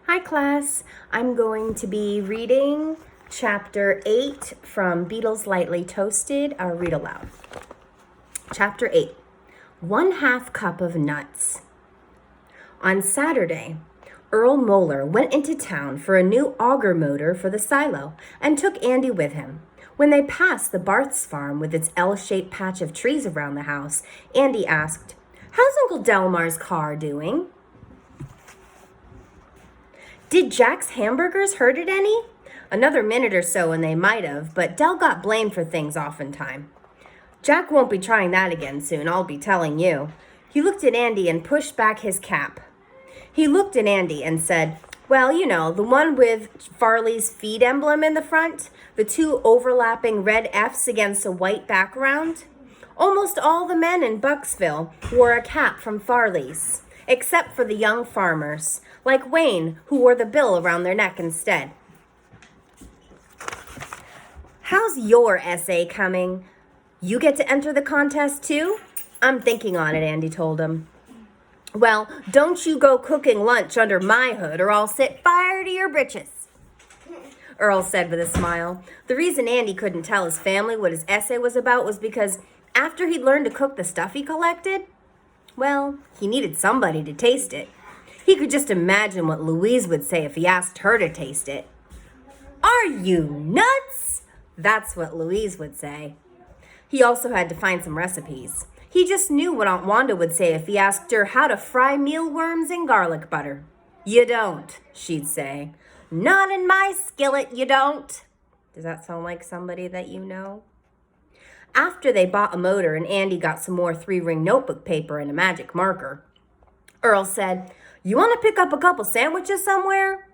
Hi class, I'm going to be reading chapter 8 from Beetles Lightly Toasted, our read aloud. Chapter 8, 1/2 cup of nuts. On Saturday, Earl Moeller went into town for a new auger motor for the silo and took Andy with him. When they passed the Barth's farm with its L-shaped patch of trees around the house, Andy asked, "How's Uncle Delmar's car doing?" "Did Jack's hamburgers hurt it any?" "Another minute or so and they might have, but Del got blamed for things oftentimes. Jack won't be trying that again soon, I'll be telling you." He looked at Andy and pushed back his cap. He looked at Andy and said, "Well, you know, the one with Farley's feed emblem in the front, the two overlapping red F's against a white background. Almost all the men in Bucksville wore a cap from Farley's, except for the young farmers, like Wayne, who wore the bill around their neck instead." "How's your essay coming? You get to enter the contest too?" "I'm thinking on it," Andy told him. "Well, don't you go cooking lunch under my hood or I'll set fire to your britches," Earl said with a smile. The reason Andy couldn't tell his family what his essay was about was because after he'd learned to cook the stuff he collected, well, he needed somebody to taste it. He could just imagine what Louise would say if he asked her to taste it. "Are you nuts?" That's what Louise would say. He also had to find some recipes. He just knew what Aunt Wanda would say if he asked her how to fry mealworms in garlic butter. "You don't," she'd say. "Not in my skillet, you don't." Does that sound like somebody that you know? After they bought a motor and Andy got some more 3-ring notebook paper and a magic marker, Earl said, "You want to pick up a couple sandwiches somewhere?"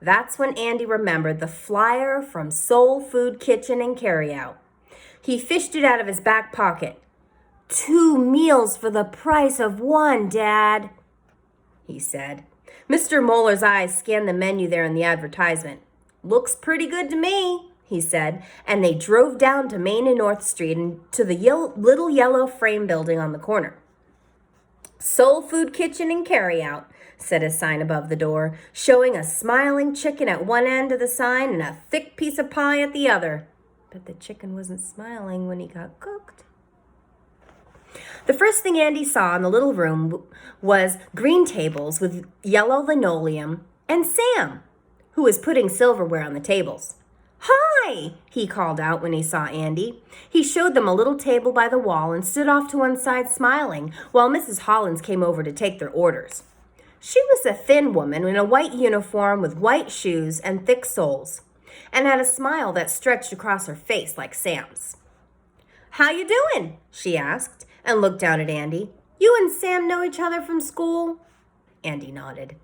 That's when Andy remembered the flyer from Soul Food Kitchen and Carryout. He fished it out of his back pocket. "2 meals for the price of 1, Dad," he said. Mr. Moeller's eyes scanned the menu there in the advertisement. "Looks pretty good to me," he said, and they drove down to Main and North Street and to the little yellow frame building on the corner. "Soul Food Kitchen and Carryout," said a sign above the door, showing a smiling chicken at one end of the sign and a thick piece of pie at the other. But the chicken wasn't smiling when he got cooked. The first thing Andy saw in the little room was green tables with yellow linoleum and Sam, who was putting silverware on the tables. "Hi," he called out when he saw Andy. He showed them a little table by the wall and stood off to one side smiling while Mrs. Hollins came over to take their orders. She was a thin woman in a white uniform with white shoes and thick soles, and had a smile that stretched across her face like Sam's. "How you doing?" she asked, and looked down at Andy. "You and Sam know each other from school?" Andy nodded.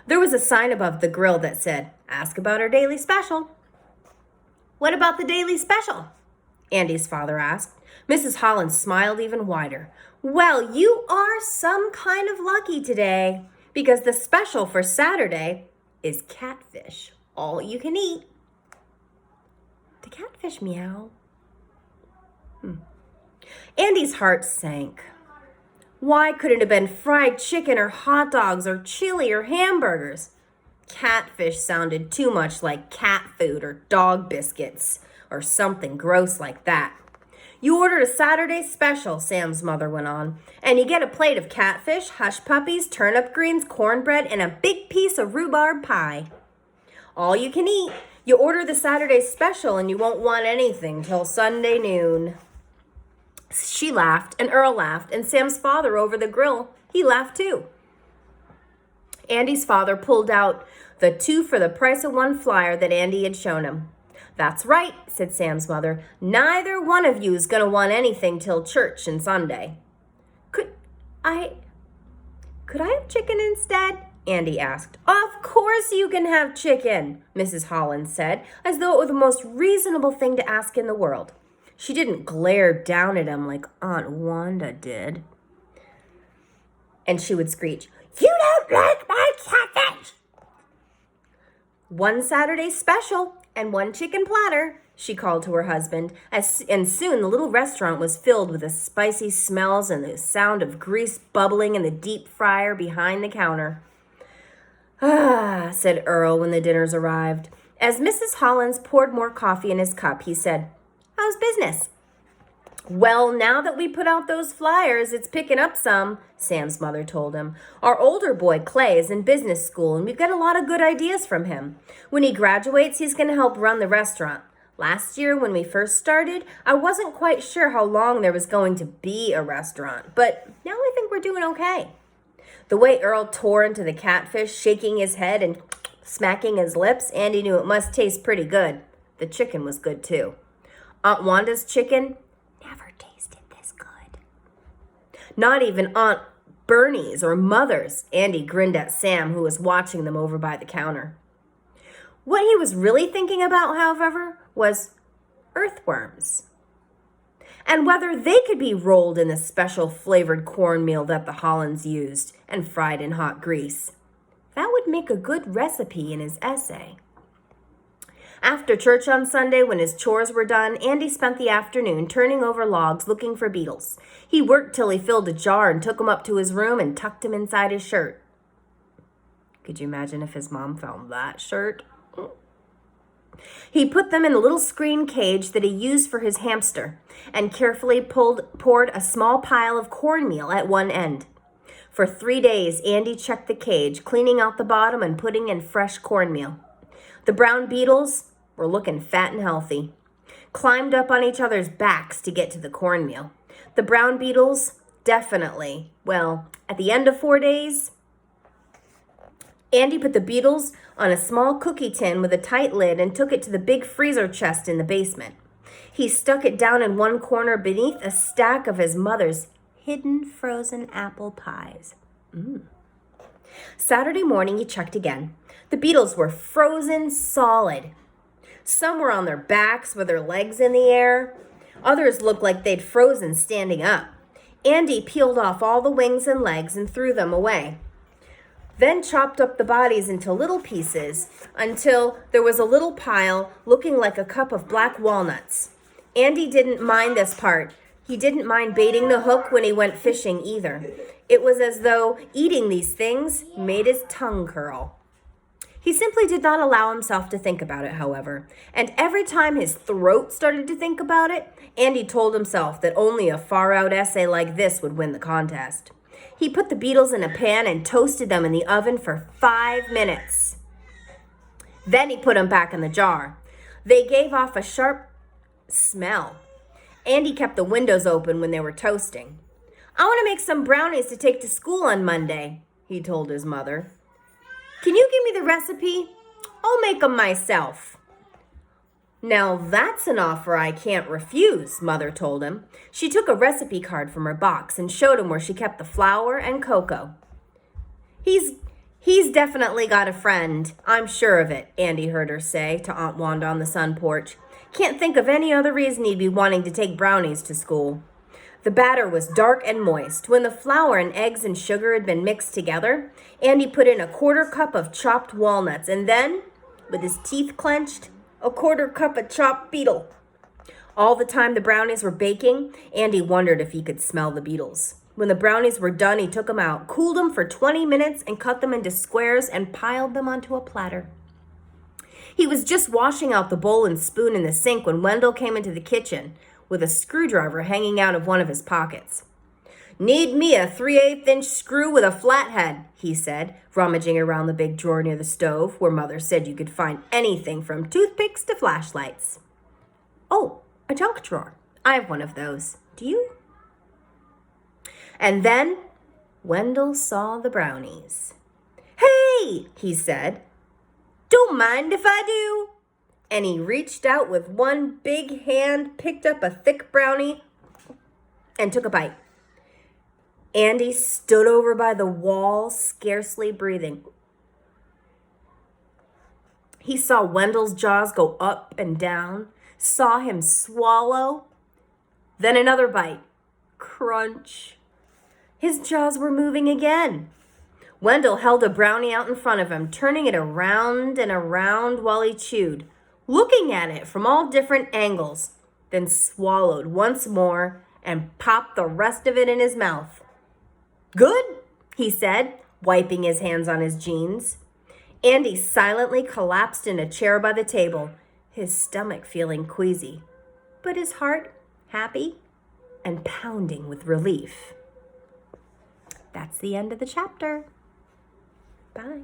There was a sign above the grill that said, "Ask about our daily special." "What about the daily special?" Andy's father asked. Mrs. Hollins smiled even wider. "Well, you are some kind of lucky today, because the special for Saturday is catfish, all you can eat." "The catfish meow?" Andy's heart sank. Why couldn't it have been fried chicken or hot dogs or chili or hamburgers? Catfish sounded too much like cat food or dog biscuits or something gross like that. "You ordered a Saturday special," Sam's mother went on, "and you get a plate of catfish, hush puppies, turnip greens, cornbread, and a big piece of rhubarb pie. All you can eat. You order the Saturday special and you won't want anything till Sunday noon." She laughed, and Earl laughed, and Sam's father over the grill, he laughed too. Andy's father pulled out the 2 for the price of 1 flyer that Andy had shown him. "That's right," said Sam's mother. "Neither one of you is going to want anything till church and Sunday." Could I have chicken instead?" Andy asked. "Of course you can have chicken," Mrs. Hollins said, as though it were the most reasonable thing to ask in the world. She didn't glare down at him like Aunt Wanda did. And she would screech, "You don't like my catfish!" "1 Saturday special and 1 chicken platter," she called to her husband, and soon the little restaurant was filled with the spicy smells and the sound of grease bubbling in the deep fryer behind the counter. Yeah, said Earl when the dinners arrived. As Mrs. Hollins poured more coffee in his cup, he said, "How's business?" "Well, now that we put out those flyers, it's picking up some," Sam's mother told him. "Our older boy, Clay, is in business school, and we've got a lot of good ideas from him. When he graduates, he's going to help run the restaurant. Last year, when we first started, I wasn't quite sure how long there was going to be a restaurant, but now I think we're doing okay." The way Earl tore into the catfish, shaking his head and smacking his lips, Andy knew it must taste pretty good. The chicken was good, too. Aunt Wanda's chicken never tasted this good. Not even Aunt Bernie's or Mother's. Andy grinned at Sam, who was watching them over by the counter. What he was really thinking about, however, was earthworms, and whether they could be rolled in the special flavored cornmeal that the Hollins used and fried in hot grease. That would make a good recipe in his essay. After church on Sunday, when his chores were done, Andy spent the afternoon turning over logs looking for beetles. He worked till he filled a jar and took them up to his room and tucked him inside his shirt. Could you imagine if his mom found that shirt? He put them in a little screen cage that he used for his hamster and carefully poured a small pile of cornmeal at one end. For 3 days, Andy checked the cage, cleaning out the bottom and putting in fresh cornmeal. The brown beetles were looking fat and healthy, climbed up on each other's backs to get to the cornmeal. The brown beetles definitely, well, at the end of 4 days, Andy put the beetles on a small cookie tin with a tight lid and took it to the big freezer chest in the basement. He stuck it down in one corner beneath a stack of his mother's hidden frozen apple pies. Saturday morning, he checked again. The beetles were frozen solid. Some were on their backs with their legs in the air. Others looked like they'd frozen standing up. Andy peeled off all the wings and legs and threw them away. Then chopped up the bodies into little pieces until there was a little pile looking like a cup of black walnuts. Andy didn't mind this part. He didn't mind baiting the hook when he went fishing either. It was as though eating these things made his tongue curl. He simply did not allow himself to think about it, however, and every time his throat started to think about it, Andy told himself that only a far-out essay like this would win the contest. He put the beetles in a pan and toasted them in the oven for 5 minutes. Then he put them back in the jar. They gave off a sharp smell. Andy kept the windows open when they were toasting. "I want to make some brownies to take to school on Monday," he told his mother. "Can you give me the recipe? I'll make them myself." "Now that's an offer I can't refuse," Mother told him. She took a recipe card from her box and showed him where she kept the flour and cocoa. He's definitely got a friend. I'm sure of it," Andy heard her say to Aunt Wanda on the sun porch. "Can't think of any other reason he'd be wanting to take brownies to school." The batter was dark and moist. When the flour and eggs and sugar had been mixed together, Andy put in a 1/4 cup of chopped walnuts and then, with his teeth clenched, a 1/4 cup of chopped beetle. All the time the brownies were baking, Andy wondered if he could smell the beetles. When the brownies were done, he took them out, cooled them for 20 minutes, and cut them into squares and piled them onto a platter. He was just washing out the bowl and spoon in the sink when Wendell came into the kitchen with a screwdriver hanging out of one of his pockets. "Need me a 3/8-inch screw with a flathead," he said, rummaging around the big drawer near the stove, where Mother said you could find anything from toothpicks to flashlights. "Oh, a junk drawer. I have one of those. Do you?" And then Wendell saw the brownies. "Hey," he said, "don't mind if I do." And he reached out with one big hand, picked up a thick brownie, and took a bite. Andy stood over by the wall, scarcely breathing. He saw Wendell's jaws go up and down, saw him swallow, then another bite. Crunch. His jaws were moving again. Wendell held a brownie out in front of him, turning it around and around while he chewed, looking at it from all different angles, then swallowed once more and popped the rest of it in his mouth. "Good," he said, wiping his hands on his jeans. Andy silently collapsed in a chair by the table, his stomach feeling queasy, but his heart happy and pounding with relief. That's the end of the chapter. Bye.